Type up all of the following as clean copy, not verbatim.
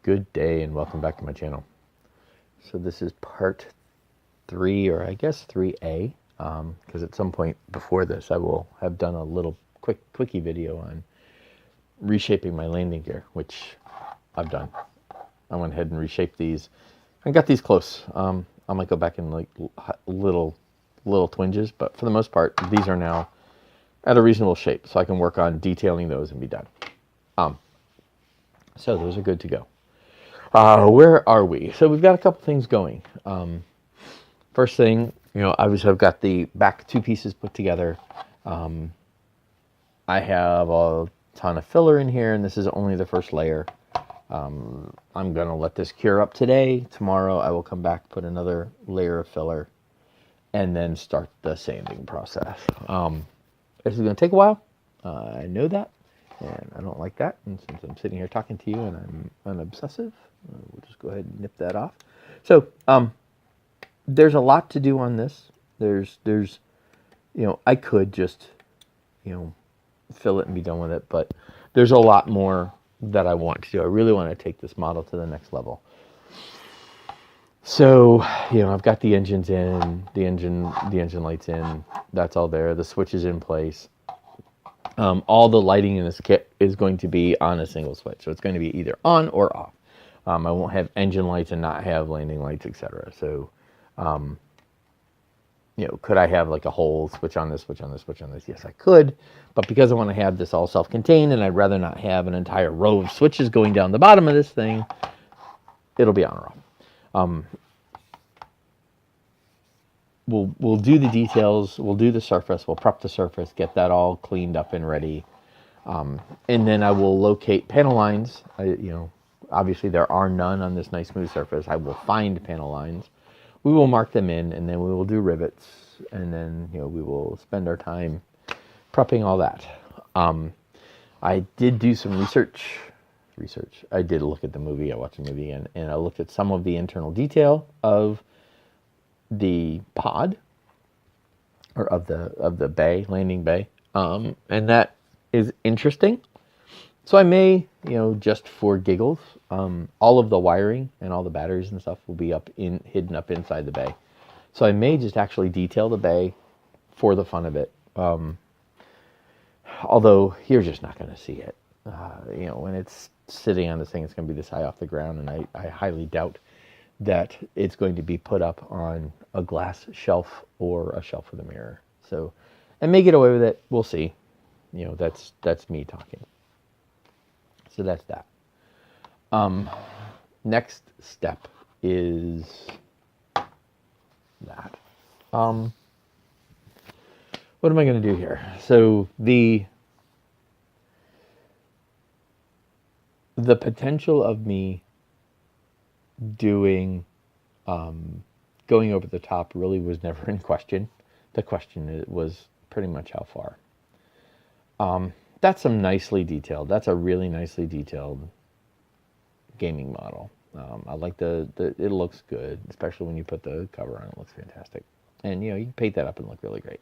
Good day and welcome back to my channel. So this is part 3, or I guess 3A, because at some point before this I will have done a little quickie video on reshaping my landing gear, which I've done. I went ahead and reshaped these. I got these close. I might go back in like little twinges, but for the most part these are now at a reasonable shape, so I can work on detailing those and be done. So those are good to go. Where are we? So we've got a couple things going. First thing, obviously I've got the back 2 pieces put together. I have a ton of filler in here, and this is only the first layer. I'm going to let this cure up today. Tomorrow I will come back, put another layer of filler, and then start the sanding process. This is going to take a while. I know that, and I don't like that. And since I'm sitting here talking to you and I'm an obsessive, we'll just go ahead and nip that off. So there's a lot to do on this. There's I could just fill it and be done with it, but there's a lot more that I want to do. I really want to take this model to the next level. So I've got the engines in, the engine lights in. That's all there. The switch is in place. All the lighting in this kit is going to be on a single switch, so it's going to be either on or off. I won't have engine lights and not have landing lights, etc. So, could I have like a whole switch on this, switch on this, switch on this? Yes, I could. But because I want to have this all self-contained, and I'd rather not have an entire row of switches going down the bottom of this thing, it'll be on or off. We'll do the details. We'll do the surface. We'll prep the surface, get that all cleaned up and ready, and then I will locate panel lines. Obviously there are none on this nice smooth surface. I will find panel lines. We will mark them in, and then we will do rivets, and then we will spend our time prepping all that. I did do some research. I did look at the movie. I watched the movie, and I looked at some of the internal detail of the pod, or of the bay, landing bay, and that is interesting. So I may, just for giggles, all of the wiring and all the batteries and stuff will be hidden up inside the bay. So I may just actually detail the bay for the fun of it. Although you're just not going to see it. When it's sitting on this thing, it's going to be this high off the ground, and I highly doubt that it's going to be put up on a glass shelf or a shelf with a mirror. So I may get away with it. We'll see. That's me talking. So that's that. Next step is that. What am I going to do here? So the potential of me doing going over the top really was never in question. The question was pretty much how far. That's some nicely detailed. That's a really nicely detailed gaming model. I like it looks good, especially when you put the cover on. It looks fantastic, and you can paint that up and look really great.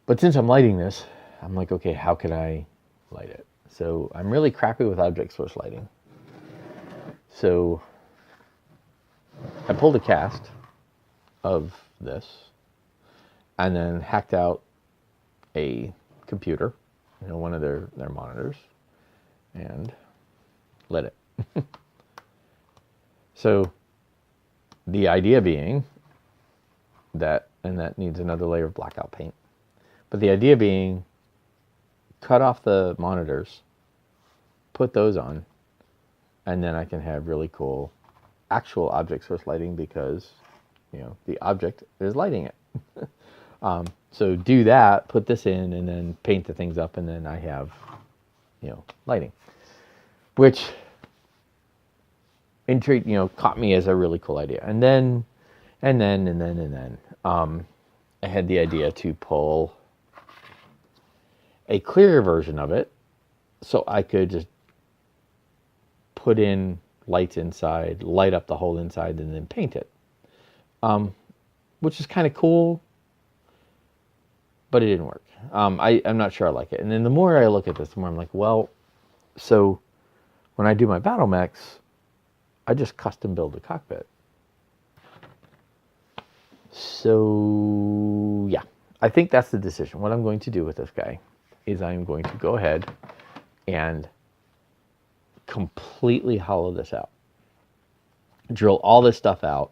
But since I'm lighting this, I'm like, okay, how can I light it? So I'm really crappy with object source lighting. So I pulled a cast of this and then hacked out a computer, one of their monitors, and lit it. So the idea being that, and that needs another layer of blackout paint, but the idea being cut off the monitors, put those on, and then I can have really cool actual object source lighting because, the object is lighting it. So do that, put this in, and then paint the things up, and then I have, lighting, which caught me as a really cool idea. And then I had the idea to pull a clearer version of it, so I could just put in lights inside, light up the whole inside, and then paint it, which is kind of cool, but it didn't work. I'm not sure I like it. And then the more I look at this, the more I'm like, well, so When I do my battle mechs, I just custom build the cockpit. So yeah, I think that's the decision. What I'm going to do with this guy is I'm going to go ahead and completely hollow this out. Drill all this stuff out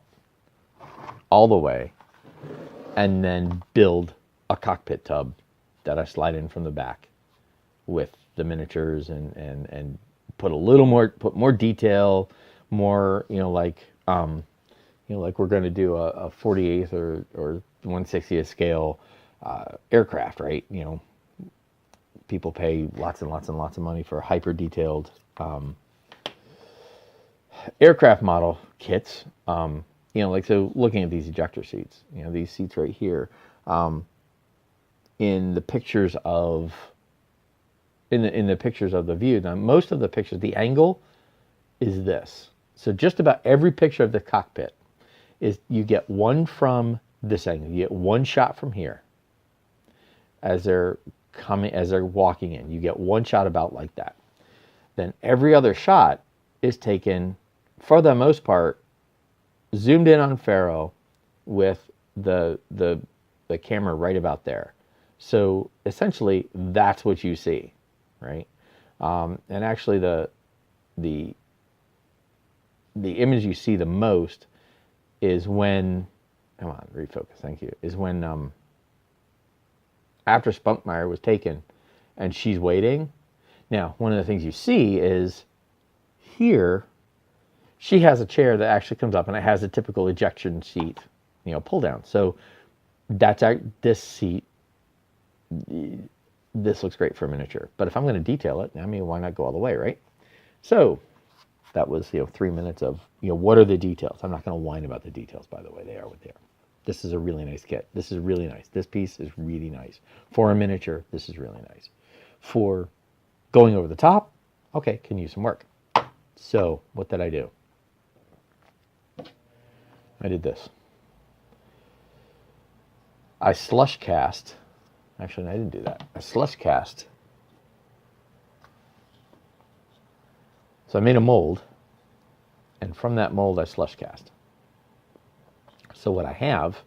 all the way, and then build a cockpit tub that I slide in from the back with the miniatures and put a little more, put more detail, more, like we're going to do a 48th or 1/60th scale aircraft, right? People pay lots and lots and lots of money for hyper detailed aircraft model kits. So looking at these ejector seats, these seats right here, in the pictures of the view. Now, most of the pictures, the angle is this. So just about every picture of the cockpit is you get one from this angle. You get one shot from here as they're walking in. You get one shot about like that. Then every other shot is taken, for the most part, zoomed in on Faro with the camera right about there. So essentially, that's what you see, right? And actually, the image you see the most is when, come on, refocus, thank you, is when after Spunkmeyer was taken and she's waiting. Now, one of the things you see is here, she has a chair that actually comes up and it has a typical ejection seat, pull down. So that's this seat. This looks great for a miniature, but if I'm going to detail it, why not go all the way, right? So that was 3 minutes of what are the details. I'm not going to whine about the details, by the way. They are what they are. This is a really nice kit. This is really nice. This piece is really nice for a miniature. This is really nice for going over the top. Okay, can use some work. So what did I do? I did this. I slush cast. Actually, I didn't do that. I slush cast. So I made a mold, and from that mold I slush cast. So what I have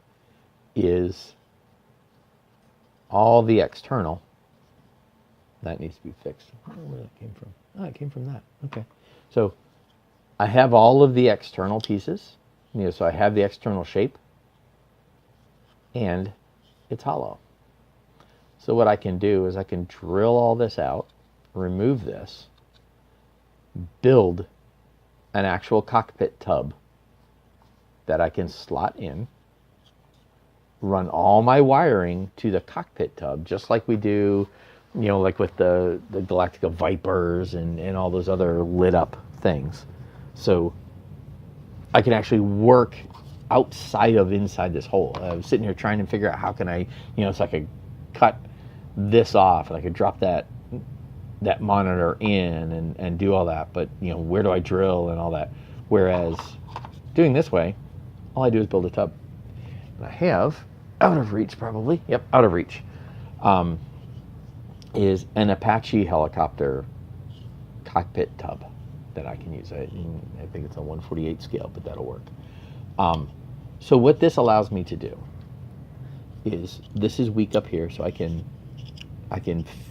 is all the external. That needs to be fixed. I don't know where that came from. Oh, it came from that. Okay. So I have all of the external pieces. So I have the external shape, and it's hollow. So what I can do is I can drill all this out, remove this, build an actual cockpit tub that I can slot in, run all my wiring to the cockpit tub, just like we do, like with the Galactica Vipers and all those other lit up things. So I can actually work outside of inside this hole. I was sitting here trying to figure out how can I, so I could cut this off and I could drop that monitor in and do all that. But, where do I drill and all that? Whereas doing this way, all I do is build a tub. And I have, out of reach probably, yep, out of reach, is an Apache helicopter cockpit tub that I can use. I think it's a 1/48 scale, but that'll work. So what this allows me to do is, this is weak up here, so I can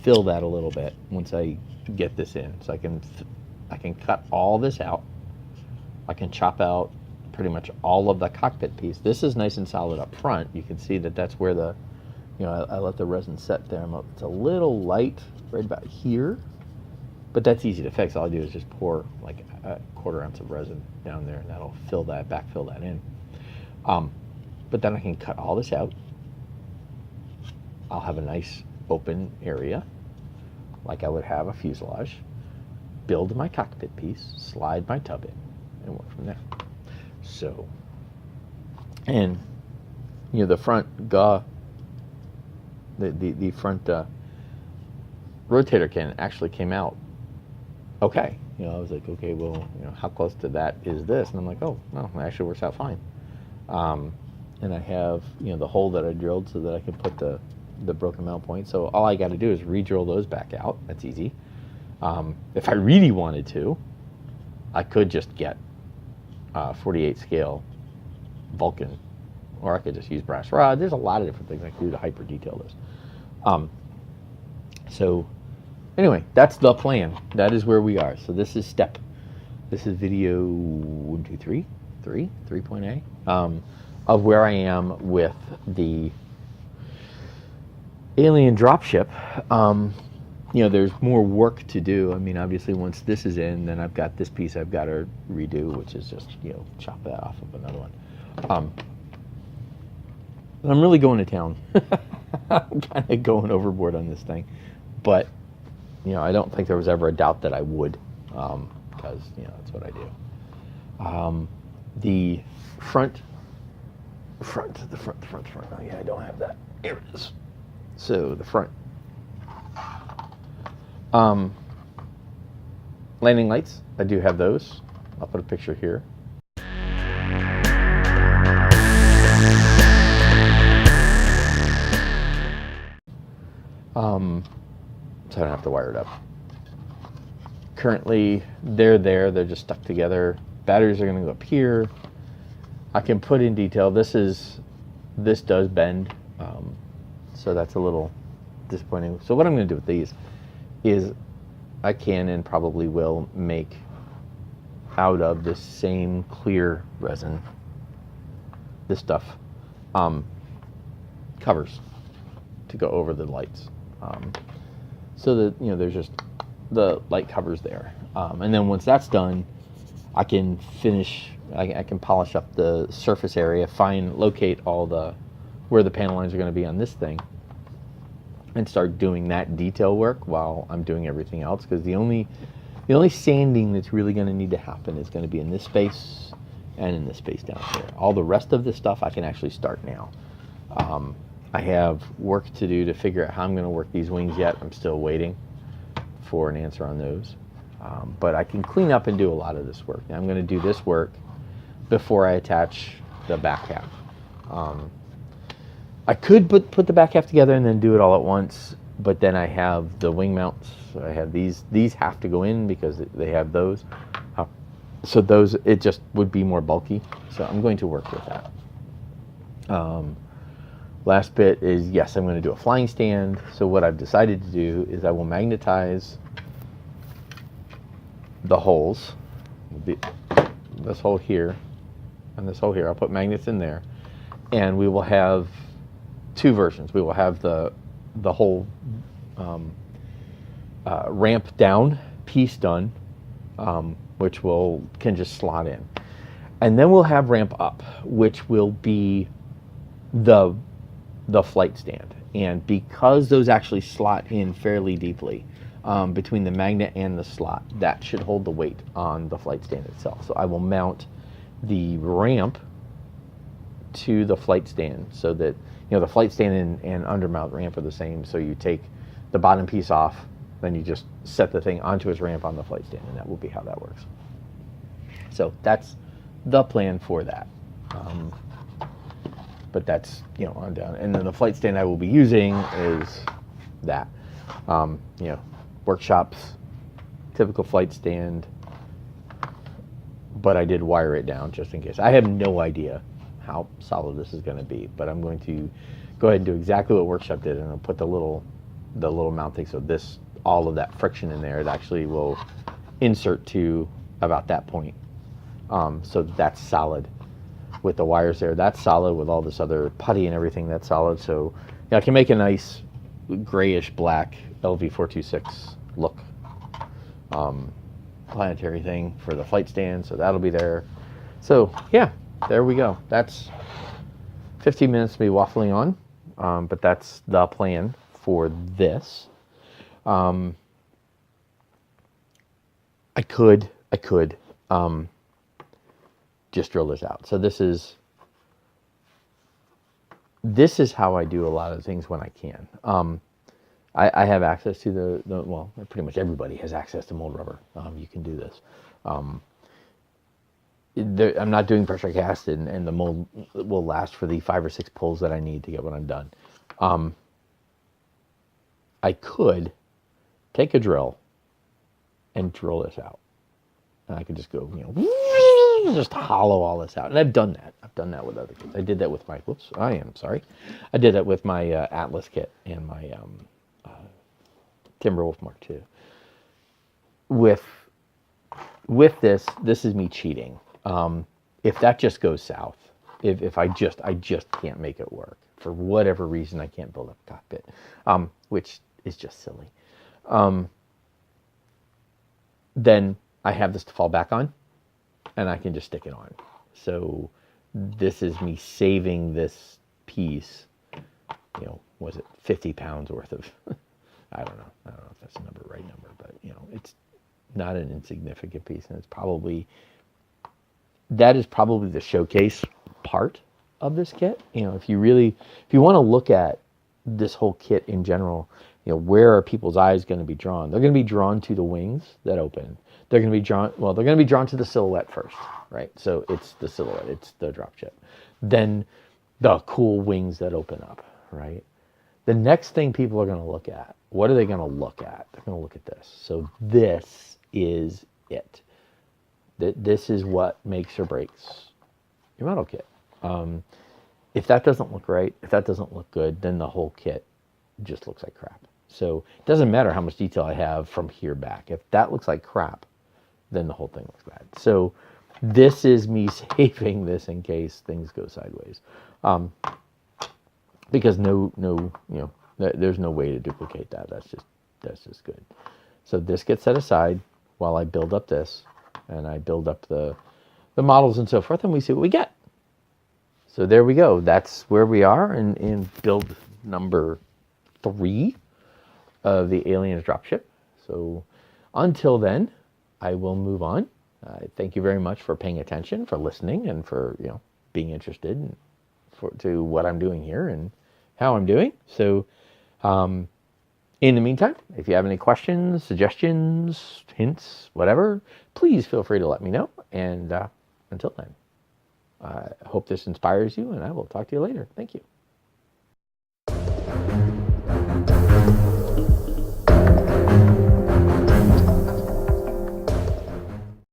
fill that a little bit once I get this in. So I can cut all this out. I can chop out pretty much all of the cockpit piece. This is nice and solid up front. You can see that that's where the, I let the resin set there. It's a little light right about here, but that's easy to fix. All I do is just pour like a 1/4 ounce of resin down there, and that'll backfill that in. But then I can cut all this out. I'll have a nice open area, like I would have a fuselage. Build my cockpit piece, slide my tub in, and work from there. So, and the front the front rotator can actually came out okay. I was like, okay, well, how close to that is this? And I'm like, oh, no, it actually works out fine. And I have, the hole that I drilled so that I can put the broken mount point. So all I got to do is re-drill those back out. That's easy. If I really wanted to, I could just get 48 scale Vulcan, or I could just use brass rod. There's a lot of different things I can do to hyper detail this. So anyway, that's the plan. That is where we are. So this is video 1, 2, 3, 3.8 of where I am with the alien dropship. You know, there's more work to do. I mean, obviously, once this is in, then I've got this piece I've got to redo, which is just, you know, chop that off of another one. I'm really going to town. I'm kind of going overboard on this thing, but you know, I don't think there was ever a doubt that I would, because you know that's what I do. The front. Oh yeah, I don't have that. Here it is. So the front. Landing lights, I do have those. I'll put a picture here. So I don't have to wire it up. Currently, they're just stuck together. Batteries are going to go up here. I can put in detail. This does bend, so that's a little disappointing. So what I'm going to do with these is I can and probably will make out of this same clear resin, this stuff, covers to go over the lights, so that, you know, there's just the light covers there, and then once that's done, I can finish. I can polish up the surface area, locate all where the panel lines are going to be on this thing, and start doing that detail work while I'm doing everything else. Because the only sanding that's really going to need to happen is going to be in this space and in this space down here. All the rest of this stuff I can actually start now. I have work to do to figure out how I'm going to work these wings yet. I'm still waiting for an answer on those. But I can clean up and do a lot of this work. Now I'm going to do this work before I attach the back half. I could put the back half together and then do it all at once, but then I have the wing mounts. I have these have to go in because they have those. So those, it just would be more bulky. So I'm going to work with that. Last bit is, yes, I'm going to do a flying stand. So what I've decided to do is I will magnetize the holes, this hole here and this hole here. I'll put magnets in there, and we will have two versions. We will have the whole ramp down piece done, which can just slot in, and then we'll have ramp up, which will be the flight stand. And because those actually slot in fairly deeply, between the magnet and the slot, that should hold the weight on the flight stand itself. So I will mount the ramp to the flight stand so that, you know, the flight stand and undermount ramp are the same. So you take the bottom piece off, then you just set the thing onto its ramp on the flight stand, and that will be how that works. So that's the plan for that. But that's, you know, on down. And then the flight stand I will be using is that. You know, workshops, typical flight stand, but I did wire it down just in case. I have no idea how solid this is going to be, but I'm going to go ahead and do exactly what workshop did, and I'll put the little mount thing. So all of that friction in there, it actually will insert to about that point. So that's solid with the wires there. That's solid with all this other putty and everything. That's solid. So yeah, I can make a nice grayish black LV426 look planetary thing for the flight stand, so that'll be there. So yeah, there we go. That's 15 minutes to be waffling on, but that's the plan for this. I could just drill this out. So this is how I do a lot of things when I can. I have access to well, pretty much everybody has access to mold rubber. You can do this. I'm not doing pressure cast, and the mold will last for the 5 or 6 pulls that I need to get what I'm done. I could take a drill and drill this out. And I could just go, you know, just hollow all this out. And I've done that. I've done that with other kits. I did that with my, whoops, I am sorry. I did that with my Atlas kit and my Timberwolf Mark II. With this is me cheating. If that just goes south, if I just can't make it work for whatever reason, I can't build up a cockpit, which is just silly. Then I have this to fall back on, and I can just stick it on. So this is me saving this piece. You know, was it 50 pounds worth of? I don't know if that's the right number, but you know, it's not an insignificant piece, and it's probably the showcase part of this kit. You know, if you want to look at this whole kit in general, you know, where are people's eyes going to be drawn? They're going to be drawn to the wings that open. They're going to be drawn to the silhouette first, right? So it's the silhouette, it's the dropship. Then the cool wings that open up, right? The next thing people are going to look at, what are they going to look at? They're going to look at this. So this is it. This is what makes or breaks your model kit. If that doesn't look right, if that doesn't look good, then the whole kit just looks like crap. So it doesn't matter how much detail I have from here back. If that looks like crap, then the whole thing looks bad. So this is me saving this in case things go sideways. Because you know, there's no way to duplicate that. That's just good. So this gets set aside while I build up this, and I build up the models and so forth, and we see what we get. So there we go. That's where we are in build number 3 of the Aliens dropship. So until then, I will move on. Thank you very much for paying attention, for listening, and for being interested to what I'm doing here and how I'm doing. So in the meantime, if you have any questions, suggestions, hints, whatever, please feel free to let me know. And until then, I hope this inspires you, and I will talk to you later. Thank you.